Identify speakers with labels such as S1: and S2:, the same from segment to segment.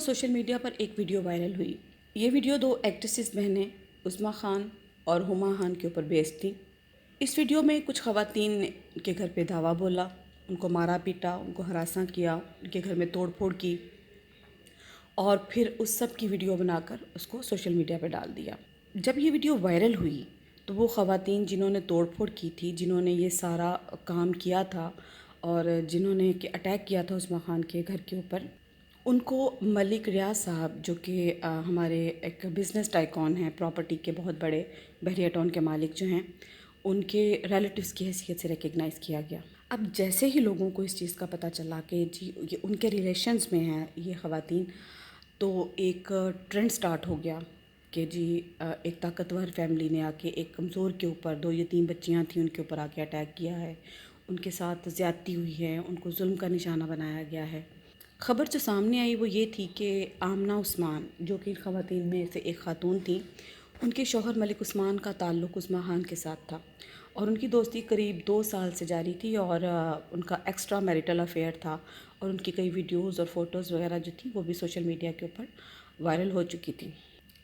S1: Social media پر ایک video viral ہوئی۔ یہ ویڈیو دو ایکٹریسز بہنیں عظمیٰ خان اور ہما خان کے اوپر بیسڈ تھی۔ اس ویڈیو میں کچھ خواتین کے گھر پہ دھاوا بولا، ان کو مارا پیٹا، ان کو ہراساں کیا، ان کے گھر میں توڑ پھوڑ کی اور پھر اس سب کی ویڈیو بنا کر اس کو سوشل میڈیا پہ ڈال دیا۔ جب یہ ویڈیو وائرل ہوئی تو وہ خواتین جنہوں نے توڑ پھوڑ کی تھی، جنہوں نے یہ سارا کام کیا تھا اور جنہوں نے کہ اٹیک کیا تھا عظمیٰ خان کے گھر کے اوپر، ان کو ملک ریاض صاحب جو کہ ہمارے ایک بزنس ٹائکون ہیں، پراپرٹی کے بہت بڑے، بحریہ ٹاؤن کے مالک جو ہیں، ان کے ریلیٹیوز کی حیثیت سے ریکگنائز کیا گیا۔ اب جیسے ہی لوگوں کو اس چیز کا پتہ چلا کہ جی یہ ان کے ریلیشنز میں ہیں یہ خواتین، تو ایک ٹرینڈ سٹارٹ ہو گیا کہ جی ایک طاقتور فیملی نے آ کے ایک کمزور کے اوپر، دو یتیم بچیاں تھیں ان کے اوپر آ کے اٹیک کیا ہے، ان کے ساتھ زیادتی ہوئی ہے، ان کو ظلم کا نشانہ بنایا گیا ہے۔ خبر جو سامنے آئی وہ یہ تھی کہ آمنہ عثمان جو کہ خواتین میں سے ایک خاتون تھیں، ان کے شوہر ملک عثمان کا تعلق عظمیٰ خان کے ساتھ تھا اور ان کی دوستی قریب 2 سال سے جاری تھی اور ان کا ایکسٹرا میریٹل افیئر تھا اور ان کی کئی ویڈیوز اور فوٹوز وغیرہ جو تھیں وہ بھی سوشل میڈیا کے اوپر وائرل ہو چکی تھی۔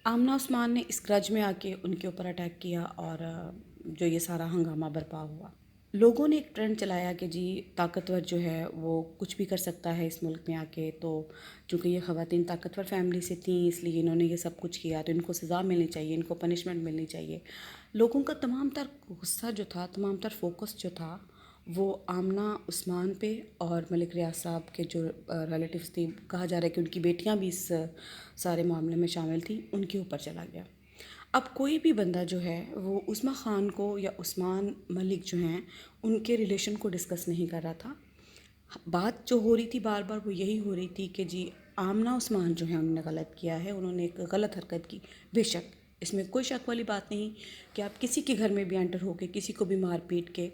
S1: آمنہ عثمان نے اس گرج میں آ کے ان کے اوپر اٹیک کیا اور جو یہ سارا ہنگامہ برپا ہوا۔ لوگوں نے ایک ٹرینڈ چلایا کہ جی طاقتور جو ہے وہ کچھ بھی کر سکتا ہے اس ملک میں آ کے، تو چونکہ یہ خواتین طاقتور فیملی سے تھیں اس لیے انہوں نے یہ سب کچھ کیا تو ان کو سزا ملنی چاہیے، ان کو پنشمنٹ ملنی چاہیے۔ لوگوں کا تمام تر غصہ جو تھا، تمام تر فوکس جو تھا وہ آمنہ عثمان پہ اور ملک ریاض صاحب کے جو ریلیٹیوز تھیں، کہا جا رہا ہے کہ ان کی بیٹیاں بھی اس سارے معاملے میں شامل تھیں، ان کے اوپر چلا گیا۔ اب کوئی بھی بندہ جو ہے وہ عظمیٰ خان کو یا عثمان ملک جو ہیں ان کے ریلیشن کو ڈسکس نہیں کر رہا تھا۔ بات جو ہو رہی تھی بار بار وہ یہی ہو رہی تھی کہ جی آمنہ عثمان جو ہیں انہوں نے غلط کیا ہے، انہوں نے ایک غلط حرکت کی۔ بے شک اس میں کوئی شک والی بات نہیں کہ آپ کسی کے گھر میں بھی انٹر ہو کے کسی کو بھی مار پیٹ کے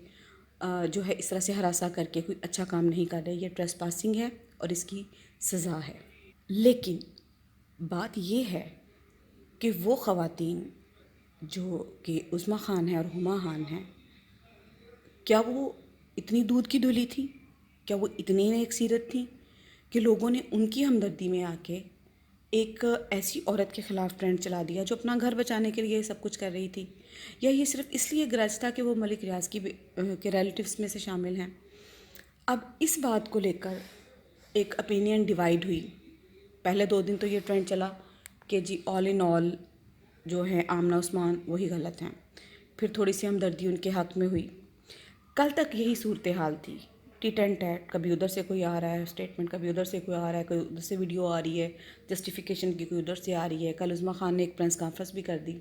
S1: جو ہے اس طرح سے ہراساں کر کے کوئی اچھا کام نہیں کر رہے، یہ ٹریس پاسنگ ہے اور اس کی سزا ہے۔ لیکن بات یہ ہے کہ وہ خواتین جو کہ عظمیٰ خان ہیں اور ہما خان ہیں، کیا وہ اتنی دودھ کی دھلی تھیں؟ کیا وہ اتنی نیک سیرت تھیں کہ لوگوں نے ان کی ہمدردی میں آ کے ایک ایسی عورت کے خلاف ٹرینڈ چلا دیا جو اپنا گھر بچانے کے لیے سب کچھ کر رہی تھی؟ یا یہ صرف اس لیے گرج تھا کہ وہ ملک ریاض کے ریلیٹیوز میں سے شامل ہیں؟ اب اس بات کو لے کر ایک اپینین ڈیوائیڈ ہوئی۔ پہلے 2 دن تو یہ ٹرینڈ چلا کہ جی آل ان آل جو ہے آمنہ عثمان وہی غلط ہیں، پھر تھوڑی سی ہمدردی ان کے حق میں ہوئی۔ کل تک یہی صورتحال تھی، ٹیٹ اینڈ ٹیٹ، کبھی ادھر سے کوئی آ رہا ہے اسٹیٹمنٹ، کبھی ادھر سے کوئی آ رہا ہے، کوئی ادھر سے ویڈیو آ رہی ہے جسٹیفیکیشن کی، کوئی ادھر سے آ رہی ہے۔ کل عظمیٰ خان نے ایک پریس کانفرنس بھی کر دی۔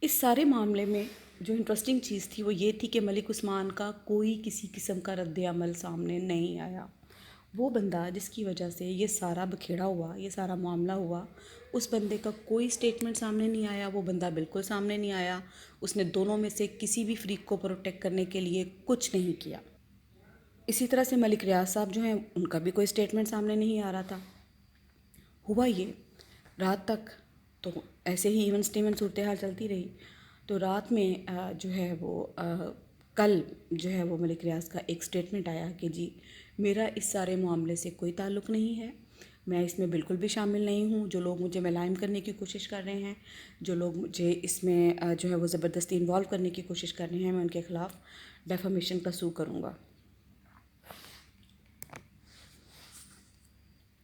S1: اس سارے معاملے میں جو انٹرسٹنگ چیز تھی وہ یہ تھی کہ ملک عثمان کا کوئی کسی قسم کا رد عمل سامنے نہیں آیا۔ وہ بندہ جس کی وجہ سے یہ سارا بکھیڑا ہوا، یہ سارا معاملہ ہوا، اس بندے کا کوئی سٹیٹمنٹ سامنے نہیں آیا، وہ بندہ بالکل سامنے نہیں آیا۔ اس نے دونوں میں سے کسی بھی فریق کو پروٹیکٹ کرنے کے لیے کچھ نہیں کیا۔ اسی طرح سے ملک ریاض صاحب جو ہیں ان کا بھی کوئی سٹیٹمنٹ سامنے نہیں آ رہا تھا۔ ہوا یہ رات تک تو ایسے ہی ایون سٹیون صورتحال چلتی رہی، تو رات میں جو ہے وہ کل جو ہے وہ ملک ریاض کا ایک سٹیٹمنٹ آیا کہ جی میرا اس سارے معاملے سے کوئی تعلق نہیں ہے، میں اس میں بالکل بھی شامل نہیں ہوں۔ جو لوگ مجھے ملائم کرنے کی کوشش کر رہے ہیں، جو لوگ مجھے اس میں جو ہے وہ زبردستی انوالو کرنے کی کوشش کر رہے ہیں، میں ان کے خلاف ڈیفامیشن کا سو کروں گا۔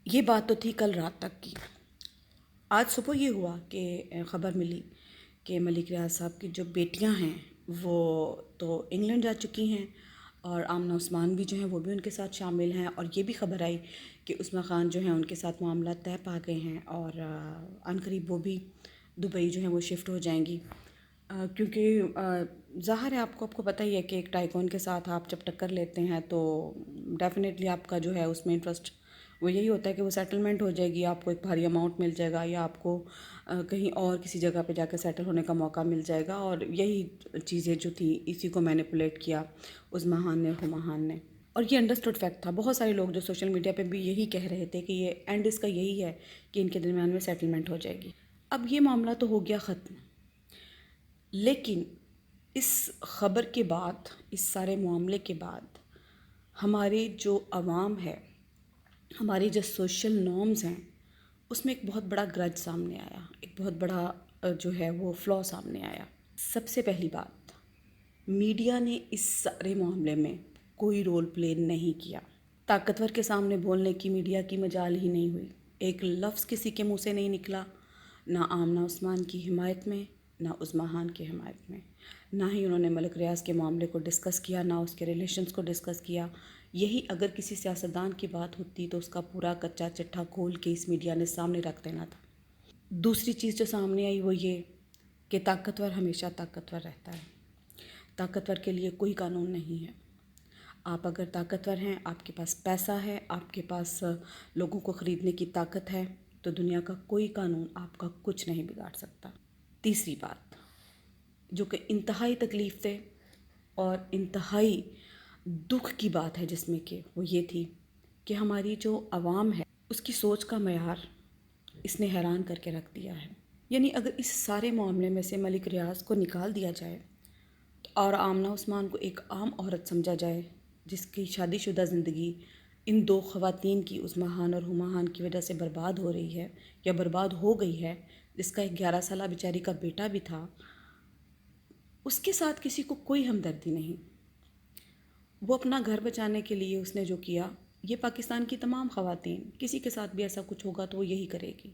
S1: یہ بات تو تھی کل رات تک کی۔ آج صبح یہ ہوا کہ خبر ملی کہ ملک ریاض صاحب کی جو بیٹیاں ہیں وہ تو انگلینڈ جا چکی ہیں اور آمنہ عثمان بھی جو ہیں وہ بھی ان کے ساتھ شامل ہیں، اور یہ بھی خبر آئی کہ عظمیٰ خان جو ہیں ان کے ساتھ معاملات طے پا گئے ہیں اور عنقریب وہ بھی دبئی جو ہیں وہ شفٹ ہو جائیں گی، کیونکہ ظاہر ہے آپ کو پتہ ہی ہے کہ ایک ٹائکون کے ساتھ آپ جب ٹکر لیتے ہیں تو ڈیفینیٹلی آپ کا جو ہے اس میں انٹرسٹ وہ یہی ہوتا ہے کہ وہ سیٹلمنٹ ہو جائے گی، آپ کو ایک بھاری اماؤنٹ مل جائے گا یا آپ کو کہیں اور کسی جگہ پہ جا کے سیٹل ہونے کا موقع مل جائے گا، اور یہی چیزیں جو تھیں اسی کو مینیپولیٹ کیا عظمیٰ خان نے، ہما خان نے، اور یہ انڈرسٹوڈ فیکٹ تھا۔ بہت سارے لوگ جو سوشل میڈیا پہ بھی یہی کہہ رہے تھے کہ یہ اینڈ اس کا یہی ہے کہ ان کے درمیان میں سیٹلمنٹ ہو جائے گی۔ اب یہ معاملہ تو ہو گیا ختم، لیکن اس خبر کے بعد، اس سارے معاملے کے بعد ہمارے جو عوام ہے ہماری جو سوشل نارمز ہیں اس میں ایک بہت بڑا گرج سامنے آیا، ایک بہت بڑا جو ہے وہ فلا سامنے آیا۔ سب سے پہلی بات، میڈیا نے اس سارے معاملے میں کوئی رول پلے نہیں کیا۔ طاقتور کے سامنے بولنے کی میڈیا کی مجال ہی نہیں ہوئی، ایک لفظ کسی کے منہ سے نہیں نکلا، نہ آمنہ عثمان کی حمایت میں، نہ عظمیٰ خان کی حمایت میں، نہ ہی انہوں نے ملک ریاض کے معاملے کو ڈسکس کیا، نہ اس کے ریلیشنز کو ڈسکس کیا۔ یہی اگر کسی سیاستدان کی بات ہوتی تو اس کا پورا کچا چٹھا کھول کے اس میڈیا نے سامنے رکھ دینا تھا۔ دوسری چیز جو سامنے آئی وہ یہ کہ طاقتور ہمیشہ طاقتور رہتا ہے، طاقتور کے لیے کوئی قانون نہیں ہے۔ آپ اگر طاقتور ہیں، آپ کے پاس پیسہ ہے، آپ کے پاس لوگوں کو خریدنے کی طاقت ہے، تو دنیا کا کوئی قانون آپ کا کچھ نہیں بگاڑ سکتا۔ تیسری بات جو کہ انتہائی تکلیف دہ اور انتہائی دکھ کی بات ہے جس میں کہ وہ یہ تھی کہ ہماری جو عوام ہے اس کی سوچ کا معیار اس نے حیران کر کے رکھ دیا ہے۔ یعنی اگر اس سارے معاملے میں سے ملک ریاض کو نکال دیا جائے اور آمنہ عثمان کو ایک عام عورت سمجھا جائے جس کی شادی شدہ زندگی ان دو خواتین کی، عظمیٰ خان اور ہما خان کی وجہ سے برباد ہو رہی ہے یا برباد ہو گئی ہے، جس کا ایک 11 سالہ بیچاری کا بیٹا بھی تھا، اس کے ساتھ کسی کو کوئی ہمدردی نہیں۔ وہ اپنا گھر بچانے کے لیے اس نے جو کیا، یہ پاکستان کی تمام خواتین، کسی کے ساتھ بھی ایسا کچھ ہوگا تو وہ یہی کرے گی۔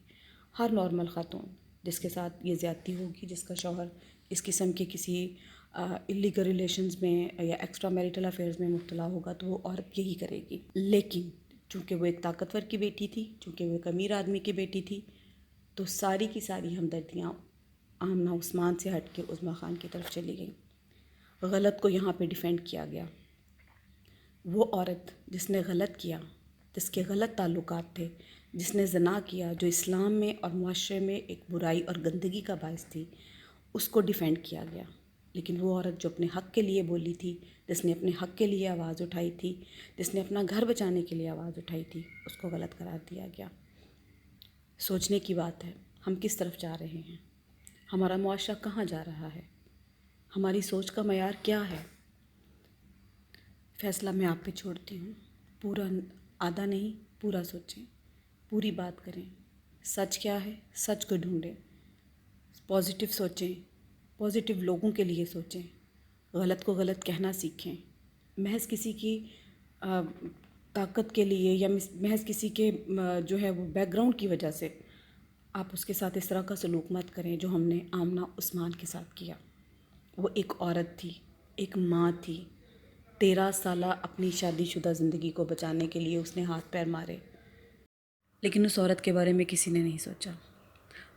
S1: ہر نارمل خاتون جس کے ساتھ یہ زیادتی ہوگی، جس کا شوہر اس قسم کے کسی الیگل ریلیشنز میں یا ایکسٹرا میریٹل افیئرز میں مبتلا ہوگا تو وہ عورت یہی کرے گی۔ لیکن چونکہ وہ ایک طاقتور کی بیٹی تھی، چونکہ وہ ایک امیر آدمی کی بیٹی تھی، تو ساری کی ساری ہمدردیاں آمنہ عثمان سے ہٹ کے عظمیٰ خان کی طرف چلی گئیں۔ غلط کو یہاں پہ ڈیفینڈ کیا گیا۔ وہ عورت جس نے غلط کیا، جس کے غلط تعلقات تھے، جس نے زنا کیا، جو اسلام میں اور معاشرے میں ایک برائی اور گندگی کا باعث تھی، اس کو ڈیفینڈ کیا گیا۔ لیکن وہ عورت جو اپنے حق کے لیے بولی تھی، جس نے اپنے حق کے لیے آواز اٹھائی تھی، جس نے اپنا گھر بچانے کے لیے آواز اٹھائی تھی، اس کو غلط قرار دیا گیا۔ سوچنے کی بات ہے، ہم کس طرف جا رہے ہیں؟ ہمارا معاشرہ کہاں جا رہا ہے؟ ہماری سوچ کا معیار کیا ہے؟ فیصلہ میں آپ پہ چھوڑتی ہوں۔ پورا آدھا نہیں، پورا سوچیں، پوری بات کریں۔ سچ کیا ہے؟ سچ کو ڈھونڈیں، پازیٹیو سوچیں، پازیٹیو لوگوں کے لیے سوچیں، غلط کو غلط کہنا سیکھیں۔ محض کسی کی طاقت کے لیے یا محض کسی کے جو ہے وہ بیک گراؤنڈ کی وجہ سے آپ اس کے ساتھ اس طرح کا سلوک مت کریں جو ہم نے آمنہ عثمان کے ساتھ کیا۔ وہ ایک عورت تھی، ایک ماں تھی، 13 سالہ اپنی شادی شدہ زندگی کو بچانے کے لیے اس نے ہاتھ پیر مارے، لیکن اس عورت کے بارے میں کسی نے نہیں سوچا۔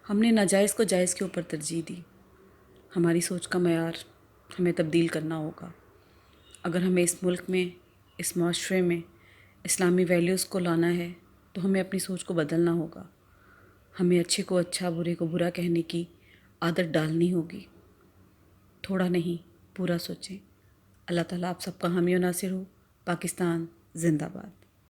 S1: ہم نے ناجائز کو جائز کے اوپر ترجیح دی۔ ہماری سوچ کا معیار ہمیں تبدیل کرنا ہوگا۔ اگر ہمیں اس ملک میں، اس معاشرے میں اسلامی ویلیوز کو لانا ہے تو ہمیں اپنی سوچ کو بدلنا ہوگا۔ ہمیں اچھے کو اچھا، برے کو برا کہنے کی عادت ڈالنی ہوگی۔ تھوڑا نہیں، پورا سوچیں۔ اللہ تعالیٰ آپ سب کا حامی و ناصر ہو۔ پاکستان زندہ باد۔